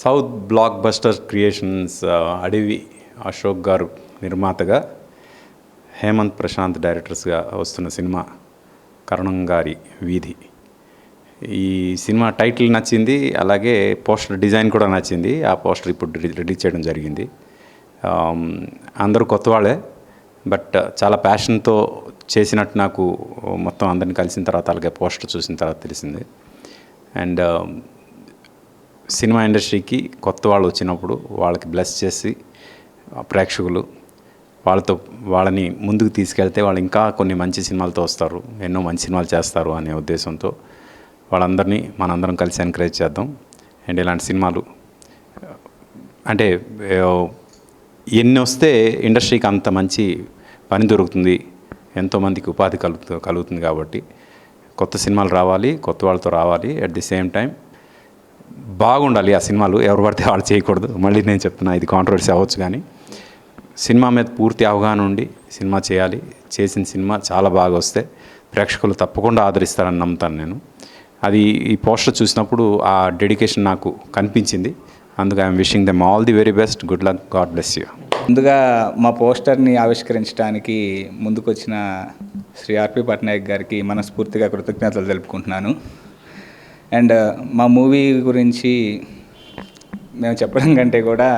South block buster creations అడవి అశోక్ గారు నిర్మాతగా హేమంత్ ప్రశాంత్ డైరెక్టర్స్గా వస్తున్న సినిమా కరణం గారి వీధి. ఈ సినిమా టైటిల్ నచ్చింది, అలాగే పోస్టర్ డిజైన్ కూడా నచ్చింది. ఆ పోస్టర్ ఇప్పుడు రిలీజ్ చేయడం జరిగింది. అందరూ కొత్త వాళ్ళే, బట్ చాలా ప్యాషన్తో చేసినట్టు నాకు మొత్తం అందరిని కలిసిన తర్వాత, అలాగే పోస్టర్ చూసిన తర్వాత తెలిసింది. అండ్ సినిమా ఇండస్ట్రీకి కొత్త వాళ్ళు వచ్చినప్పుడు వాళ్ళకి బ్లెస్ చేసి ప్రేక్షకులు వాళ్ళని ముందుకు తీసుకెళ్తే వాళ్ళు ఇంకా కొన్ని మంచి సినిమాలతో వస్తారు, ఎన్నో మంచి సినిమాలు చేస్తారు అనే ఉద్దేశంతో వాళ్ళందరినీ మనందరం కలిసి ఎంకరేజ్ చేద్దాం. అండ్ ఇలాంటి సినిమాలు అంటే ఎన్ని వస్తే ఇండస్ట్రీకి అంత మంచి పని దొరుకుతుంది, ఎంతోమందికి ఉపాధి కలుగుతుంది. కాబట్టి కొత్త సినిమాలు రావాలి, కొత్త వాళ్ళతో రావాలి. అట్ ది సేమ్ టైం బాగుండాలి ఆ సినిమాలు. ఎవరు పడితే వాళ్ళు చేయకూడదు. మళ్ళీ నేను చెప్తున్నా, ఇది కాంట్రవర్సీ అవ్వచ్చు, కానీ సినిమా మీద పూర్తి అవగాహన ఉండి సినిమా చేయాలి. చేసిన సినిమా చాలా బాగా వస్తే ప్రేక్షకులు తప్పకుండా ఆదరిస్తారని నమ్ముతాను నేను. అది ఈ పోస్టర్ చూసినప్పుడు ఆ డెడికేషన్ నాకు కనిపించింది. అందుకు I'm wishing them all the very best. Good luck. God bless you. ముందుగా మా పోస్టర్ని ఆవిష్కరించడానికి ముందుకొచ్చిన శ్రీ ఆర్పి పట్నాయక్ గారికి మనస్ఫూర్తిగా కృతజ్ఞతలు తెలుపుకుంటున్నాను. అండ్ మా మూవీ గురించి మేము చెప్పడం కంటే కూడా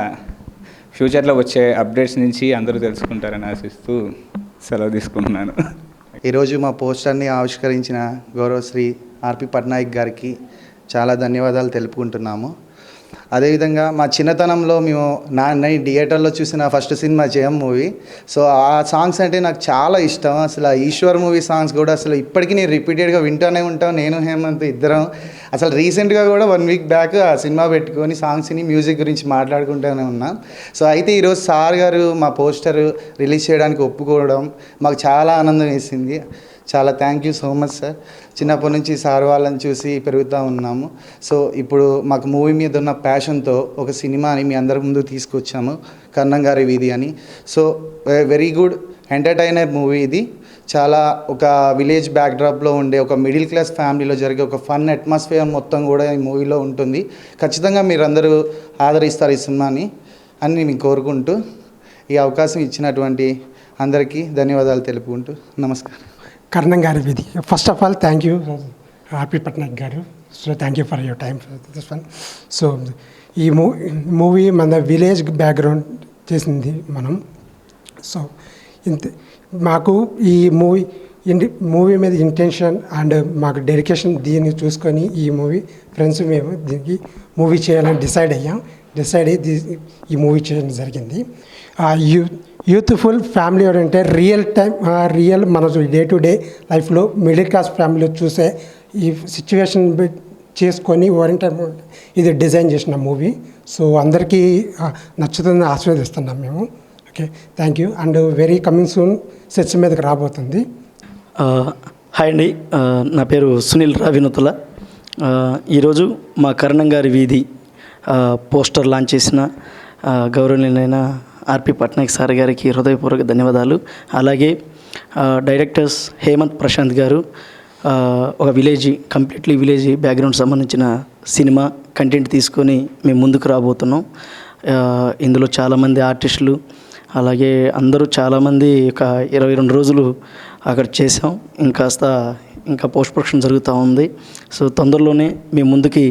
ఫ్యూచర్లో వచ్చే అప్డేట్స్ నుంచి అందరూ తెలుసుకుంటారని ఆశిస్తూ సెలవు తీసుకుంటున్నాను. ఈరోజు మా పోస్టర్ని ఆవిష్కరించిన గౌరవశ్రీ ఆర్పి పట్నాయక్ గారికి చాలా ధన్యవాదాలు తెలుపుకుంటున్నాము. అదేవిధంగా మా చిన్నతనంలో మేము నేను థియేటర్లో చూసిన ఫస్ట్ సినిమా జయం మూవీ. సో ఆ సాంగ్స్ అంటే నాకు చాలా ఇష్టం. అసలు ఆ ఈశ్వర్ మూవీ సాంగ్స్ కూడా అసలు ఇప్పటికీ నేను రిపీటెడ్గా వింటూనే ఉంటాను, నేను హేమంత్ ఇద్దరం. అసలు రీసెంట్గా కూడా 1 వీక్ బ్యాక్ ఆ సినిమా పెట్టుకొని సాంగ్స్ని మ్యూజిక్ గురించి మాట్లాడుకుంటూనే ఉన్నాం. సో అయితే ఈరోజు సార్ గారు మా పోస్టర్ రిలీజ్ చేయడానికి ఒప్పుకోవడం మాకు చాలా ఆనందం వేసింది. చాలా thank you so much sir. చిన్నప్పటి నుంచి సార్ వాళ్ళని చూసి పెరుగుతూ ఉన్నాము. సో ఇప్పుడు మాకు మూవీ మీద ఉన్న ప్యాషన్తో ఒక సినిమాని మీ అందరి ముందు తీసుకొచ్చాము, కరణం గారి వీధి అని. So very good entertainer movie ఇది. చాలా ఒక విలేజ్ బ్యాక్డ్రాప్లో ఉండే ఒక మిడిల్ క్లాస్ ఫ్యామిలీలో జరిగే ఒక ఫన్ అట్మాస్ఫియర్ మొత్తం కూడా ఈ మూవీలో ఉంటుంది. ఖచ్చితంగా మీరందరూ ఆదరిస్తారు ఈ సినిమాని అని మేము కోరుకుంటూ ఈ అవకాశం ఇచ్చినటువంటి అందరికీ ధన్యవాదాలు తెలుపుకుంటూ నమస్కారం. Karanam Gari Veedhi. First of all thank you RP Patnaik garu. So thank you for your time this one. So ఈ మూవీ మన విలేజ్ బ్యాక్గ్రౌండ్ చేసింది మనం. సో మాకు ఈ మూవీ మీద ఇంటెన్షన్ అండ్ మాకు డెడికేషన్ దీన్ని చూసుకొని ఈ మూవీ ఫ్రెండ్స్ మేము దీనికి మూవీ చేయాలని డిసైడ్ అయ్యి ఈ మూవీ చేయడం జరిగింది. యూత్ఫుల్ ఫ్యామిలీ ఓరియంటెడ్ రియల్ మన డే టు డే లైఫ్లో మిడిల్ క్లాస్ ఫ్యామిలీలో చూసే ఈ సిచ్యువేషన్ చేసుకొని ఓరియంటెడ్ ఇది డిజైన్ చేసిన మూవీ. సో అందరికీ నచ్చుతుందని ఆశీర్వదిస్తున్నాం మేము. Okay, thank you. And very coming soon sets మీదకి రాబోతుంది. హాయ్ అండి, నా పేరు సునీల్ వినోతుల. ఈరోజు మా కరణం గారి వీధి పోస్టర్ లాంచ్ చేసిన గౌరవనీయులైన ఆర్పి పట్నాయక్ సార్ గారికి హృదయపూర్వక ధన్యవాదాలు. అలాగే డైరెక్టర్స్ హేమంత్ ప్రశాంత్ గారు ఒక కంప్లీట్లీ విలేజ్ బ్యాక్గ్రౌండ్ సంబంధించిన సినిమా కంటెంట్ తీసుకొని మేము ముందుకు రాబోతున్నాం. ఇందులో చాలామంది ఆర్టిస్టులు, అలాగే అందరూ చాలామంది ఒక 22 రోజులు అక్కడ చేసాం. ఇంకా పోస్ట్ ప్రొడక్షన్ జరుగుతూ ఉంది. సో తొందరలోనే మేము ముందుకి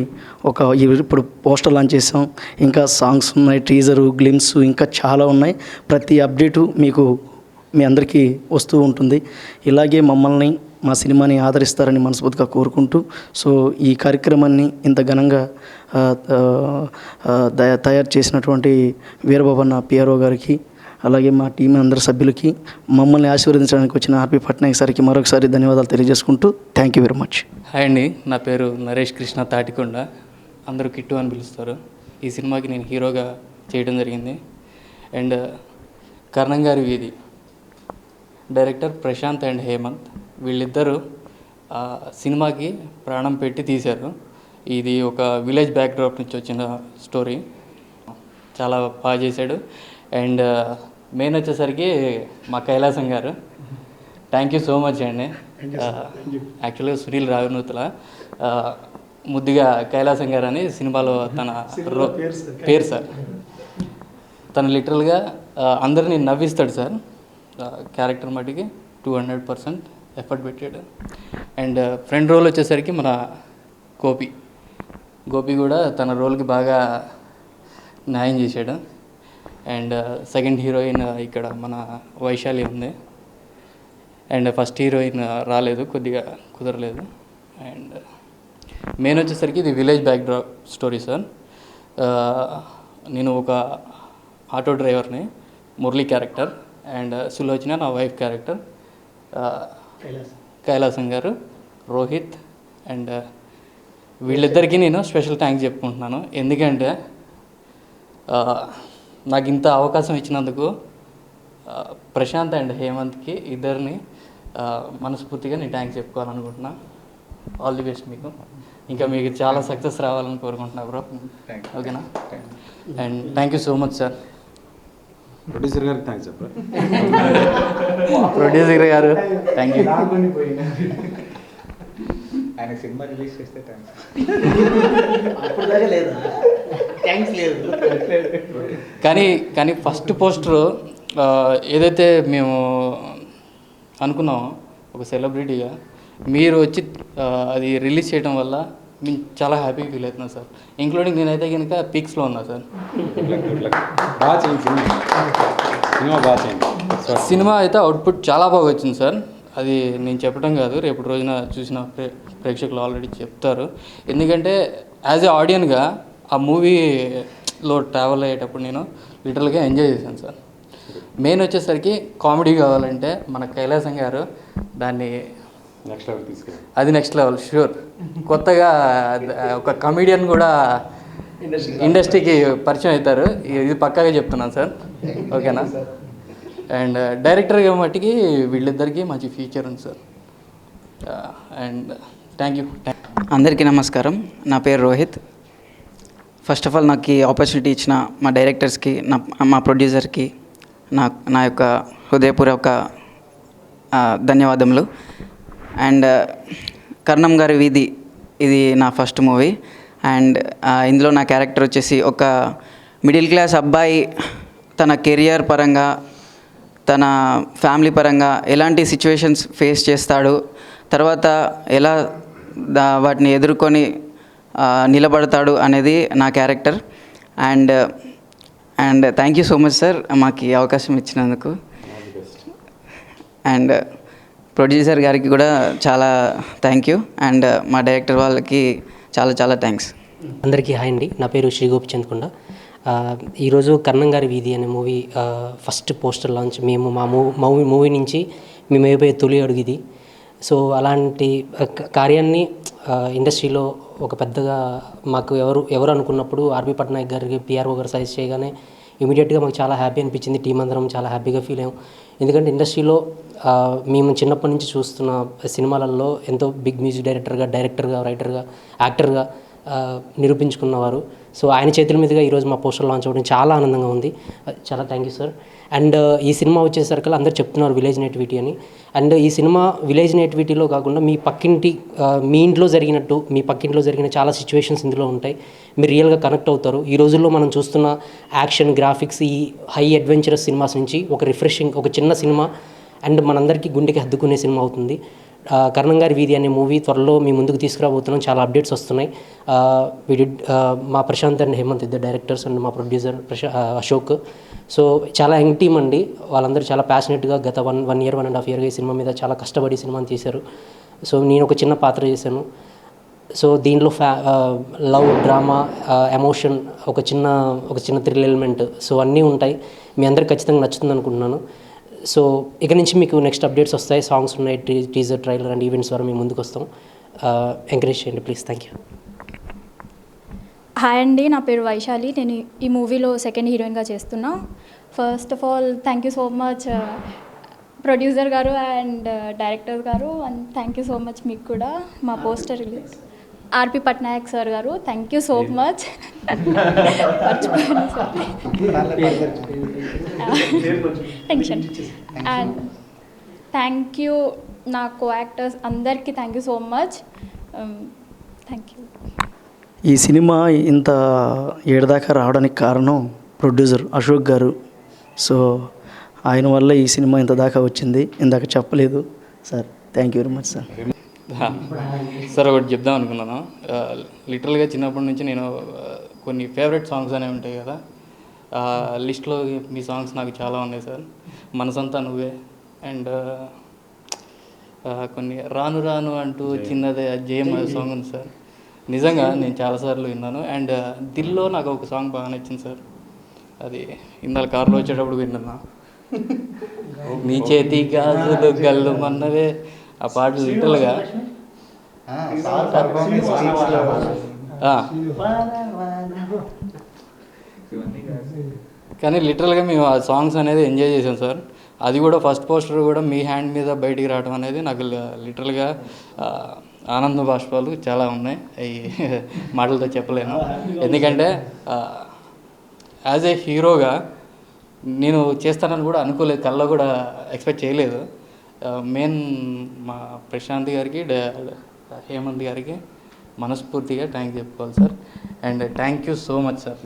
ఇప్పుడు పోస్టర్ లాంచ్ చేసాం. ఇంకా సాంగ్స్ ఉన్నాయి, టీజరు, గ్లిమ్స్ ఇంకా చాలా ఉన్నాయి. ప్రతి అప్డేటు మీ అందరికీ వస్తూ ఉంటుంది. ఇలాగే మమ్మల్ని, మా సినిమాని ఆదరిస్తారని మనస్ఫూర్తిగా కోరుకుంటూ, సో ఈ కార్యక్రమాన్ని ఇంత ఘనంగా తయారు చేసినటువంటి వీరబాబన్న పిఆర్ఓ గారికి, అలాగే మా టీం అందరి సభ్యులకి, మమ్మల్ని ఆశీర్వదించడానికి వచ్చిన ఆర్పి పట్నాయక్ సార్కి మరొకసారి ధన్యవాదాలు తెలియజేసుకుంటూ thank you very much. Hi అండి, నా పేరు నరేష్ కృష్ణ తాటికొండ, అందరూ కిట్టు అని పిలుస్తారు. ఈ సినిమాకి నేను హీరోగా చేయడం జరిగింది. అండ్ కరణం గారి వీధి డైరెక్టర్ ప్రశాంత్ అండ్ హేమంత్, వీళ్ళిద్దరూ సినిమాకి ప్రాణం పెట్టి తీశారు. ఇది ఒక విలేజ్ బ్యాక్డ్రాప్ నుంచి వచ్చిన స్టోరీ. చాలా బాగా చేశాడు. అండ్ మెయిన్ వచ్చేసరికి మా కైలాసం గారు, థ్యాంక్ యూ సో మచ్ అండి. యాక్చువల్గా సునీల్ రావినూతుల ముద్దుగా కైలాసం గారు అని సినిమాలో తన పేరు సార్. తను లిటరల్గా అందరినీ నవ్విస్తాడు సార్. క్యారెక్టర్ మటుకి 200% ఎఫర్ట్ పెట్టాడు. అండ్ ఫ్రెండ్ రోల్ వచ్చేసరికి మన గోపి కూడా తన రోల్కి బాగా న్యాయం చేశాడు. అండ్ సెకండ్ హీరోయిన్ ఇక్కడ మన వైశాలి ఉంది. అండ్ ఫస్ట్ హీరోయిన్ రాలేదు, కొద్దిగా కుదరలేదు. అండ్ మెయిన్ వచ్చేసరికి ఇది విలేజ్ బ్యాక్డ్రాప్ స్టోరీ సార్. నేను ఒక ఆటో డ్రైవర్ని, మురళీ క్యారెక్టర్, అండ్ సులోచన నా వైఫ్ క్యారెక్టర్, కైలాసం గారు, రోహిత్. అండ్ వీళ్ళిద్దరికీ నేను స్పెషల్ థ్యాంక్స్ చెప్పుకుంటున్నాను. ఎందుకంటే నాకు ఇంత అవకాశం ఇచ్చినందుకు ప్రశాంత్ అండ్ హేమంత్కి ఇద్దరిని మనస్ఫూర్తిగా నేను థ్యాంక్స్ చెప్పుకోవాలనుకుంటున్నా. ఆల్ ది బెస్ట్ మీకు. ఇంకా మీకు చాలా సక్సెస్ రావాలని కోరుకుంటున్నా బ్రో. ఓకేనా? And thank you so much sir. Producer గారికి థ్యాంక్స్ చెప్పరా. ప్రొడ్యూసర్ గారు థ్యాంక్ యూ. ఆయన సినిమా రిలీజ్ చేస్తే థ్యాంక్స్. కానీ ఫస్ట్ పోస్టర్ ఏదైతే మేము అనుకున్నామో ఒక సెలబ్రిటీగా మీరు వచ్చి అది రిలీజ్ చేయడం వల్ల మేము చాలా హ్యాపీగా ఫీల్ అవుతున్నాం సార్. ఇంక్లూడింగ్ నేనైతే కనుక పీక్స్లో ఉన్నా సార్. బాగా చేయండి సినిమా బాగా చేయండి. సినిమా అయితే అవుట్పుట్ చాలా బాగా వచ్చింది సార్. అది నేను చెప్పడం కాదు, రేపటి రోజున చూసిన ప్రేక్షకులు ఆల్రెడీ చెప్తారు. ఎందుకంటే యాజ్ ఏ ఆడియన్గా ఆ మూవీలో ట్రావెల్ అయ్యేటప్పుడు నేను లిటరల్గా ఎంజాయ్ చేశాను సార్. మెయిన్ వచ్చేసరికి కామెడీ కావాలంటే మన కైలాసం గారు దాన్ని నెక్స్ట్ లెవెల్ తీసుకెళ్ళి అది నెక్స్ట్ లెవెల్ షూర్. కొత్తగా ఒక కమెడియన్ కూడా ఇండస్ట్రీకి పరిచయం అవుతారు. ఇది పక్కాగా చెప్తున్నాను సార్. ఓకేనా? అండ్ డైరెక్టర్గా మట్టికి వీళ్ళిద్దరికీ మంచి ఫ్యూచర్ ఉంది సార్. And thank you. అందరికీ నమస్కారం. నా పేరు రోహిత్. ఫస్ట్ ఆఫ్ ఆల్ నాకు ఈ ఆపర్చునిటీ ఇచ్చిన మా డైరెక్టర్స్కి, మా ప్రొడ్యూసర్కి నా యొక్క హృదయపూర్వక ధన్యవాదములు. అండ్ కర్ణం గారి వీధి ఇది నా ఫస్ట్ మూవీ. అండ్ ఇందులో నా క్యారెక్టర్ వచ్చేసి ఒక మిడిల్ క్లాస్ అబ్బాయి తన కెరియర్ పరంగా, తన ఫ్యామిలీ పరంగా ఎలాంటి సిచ్యువేషన్స్ ఫేస్ చేస్తాడు, తర్వాత ఎలా వాటిని ఎదుర్కొని నిలబడతాడు అనేది నా character. And thank you so much sir మాకు ఈ అవకాశం ఇచ్చినందుకు. అండ్ ప్రొడ్యూసర్ గారికి కూడా చాలా థ్యాంక్ యూ. అండ్ మా డైరెక్టర్ వాళ్ళకి చాలా చాలా థ్యాంక్స్. అందరికీ హాయ్ అండి. నా పేరు శ్రీ గోపిచంద్కొండ. ఈరోజు కర్ణం గారి వీధి అనే మూవీ ఫస్ట్ పోస్టర్ లాంచ్. మేము మా మూవీ నుంచి మేము అయిపోయే తొలి అడుగు ఇది. సో అలాంటి కార్యాన్ని ఇండస్ట్రీలో ఒక పెద్దగా మాకు ఎవరు అనుకున్నప్పుడు ఆర్పి పట్నాయక్ గారికి పిఆర్ఓ గారు సజెస్ట్ చేయగానే ఇమీడియట్గా మాకు చాలా హ్యాపీ అనిపించింది. టీం అందరం చాలా హ్యాపీగా ఫీల్ అయ్యాం. ఎందుకంటే ఇండస్ట్రీలో మేము చిన్నప్పటి నుంచి చూస్తున్న సినిమాలలో ఎంతో బిగ్ మ్యూజిక్ డైరెక్టర్గా రైటర్గా యాక్టర్గా నిరూపించుకున్నవారు. సో ఆయన చేతుల మీదుగా ఈరోజు మా పోస్టర్ లాంచ్ అవ్వడం చాలా ఆనందంగా ఉంది. చాలా థ్యాంక్ యూ సార్. అండ్ ఈ సినిమా వచ్చేసరికి అందరు చెప్తున్నారు విలేజ్ నేటివిటీ అని. అండ్ ఈ సినిమా విలేజ్ నేటివిటీలో కాకుండా మీ ఇంట్లో జరిగినట్టు, మీ పక్కింట్లో జరిగిన చాలా సిచ్యువేషన్స్ ఇందులో ఉంటాయి. మీరు రియల్గా కనెక్ట్ అవుతారు. ఈ రోజుల్లో మనం చూస్తున్న యాక్షన్, గ్రాఫిక్స్, ఈ హై అడ్వెంచరస్ సినిమాస్ నుంచి ఒక రిఫ్రెషింగ్, ఒక చిన్న సినిమా అండ్ మనందరికీ గుండెకి హద్దుకునే సినిమా అవుతుంది. కర్ణం గారి వీధి అనే మూవీ త్వరలో మీ ముందుకు తీసుకురాబోతున్నాం. చాలా అప్డేట్స్ వస్తున్నాయి. మా ప్రశాంత్ అండ్ హేమంత్ ఇద్దరు డైరెక్టర్స్ అండ్ మా ప్రొడ్యూసర్ అశోక్. సో చాలా యంగ్ టీమ్ అండి. వాళ్ళందరూ చాలా ప్యాషనెట్గా గత 1 year 1.5 yearగా ఈ సినిమా మీద చాలా కష్టపడి సినిమాని తీశారు. సో నేను ఒక చిన్న పాత్ర చేశాను. సో దీంట్లో లవ్, డ్రామా, ఎమోషన్, ఒక చిన్న థ్రిల్ ఎలిమెంట్, సో అన్నీ ఉంటాయి. మీ అందరికి ఖచ్చితంగా నచ్చుతుంది అనుకుంటున్నాను. సో ఇక నుంచి మీకు నెక్స్ట్ అప్డేట్స్ వస్తాయి. సాంగ్స్ ఉన్నాయి, టీజర్, ట్రైలర్ అండ్ ఈవెంట్స్ ద్వారా మేము ముందుకు వస్తాం. ఎంకరేజ్ చేయండి ప్లీజ్. Thank you. హాయ్ అండి, నా పేరు వైశాలి. నేను ఈ మూవీలో సెకండ్ హీరోయిన్గా చేస్తున్నా. First of all thank you so much producer గారు అండ్ డైరెక్టర్ గారు. And thank you so much మీకు కూడా. మా పోస్టర్ రిలీజ్ ఆర్పి పట్నాయక్ సార్ గారు, థ్యాంక్ యూ సో మచ్. మర్చిపోయాను sir. Tension. And thank you నా కో యాక్టర్స్ అందరికీ thank you so much. Thank you. ఈ సినిమా ఇంత ఏడదాకా రావడానికి కారణం ప్రొడ్యూసర్ అశోక్ గారు. సో ఆయన వల్ల ఈ సినిమా ఇంత దాకా వచ్చింది. ఇందాక చెప్పలేదు sir. Thank you very much sir. Sir ఒకటి చెప్దాం అనుకున్నాను. లిటరల్గా చిన్నప్పటి నుంచి నేను కొన్ని ఫేవరెట్ సాంగ్స్ అనేవి ఉంటాయి కదా, లిస్ట్లో మీ సాంగ్స్ నాకు చాలా ఉన్నాయి సార్. మనసంతా నువ్వే అండ్ కొన్ని రాను రాను అంటూ చిన్నదే జయం సాంగ్ ఉంది సార్. నిజంగా నేను చాలాసార్లు విన్నాను. అండ్ దిల్లో నాకు ఒక సాంగ్ బాగా నచ్చింది సార్. అది ఇందాక కార్లో వచ్చేటప్పుడు విన్నా. నీ చేతి గాజులు గల్లు మన్నవే, ఆ పాట లిటరల్గా కానీ లిటరల్గా మేము ఆ సాంగ్స్ అనేది ఎంజాయ్ చేసాం సార్. అది కూడా ఫస్ట్ పోస్టర్ కూడా మీ హ్యాండ్ మీద బయటికి రావడం అనేది నాకు లిటరల్గా ఆనంద బాష్పాలు చాలా ఉన్నాయి. అవి మాటలతో చెప్పలేను. ఎందుకంటే యాజ్ ఏ హీరోగా నేను చేస్తానని కూడా అనుకోలేదు, కల్లో కూడా ఎక్స్పెక్ట్ చేయలేదు. మెయిన్ మా ప్రశాంత్ గారికి హేమంత్ గారికి మనస్ఫూర్తిగా థ్యాంక్ చెప్పుకోవాలి sir. And thank you so much sir.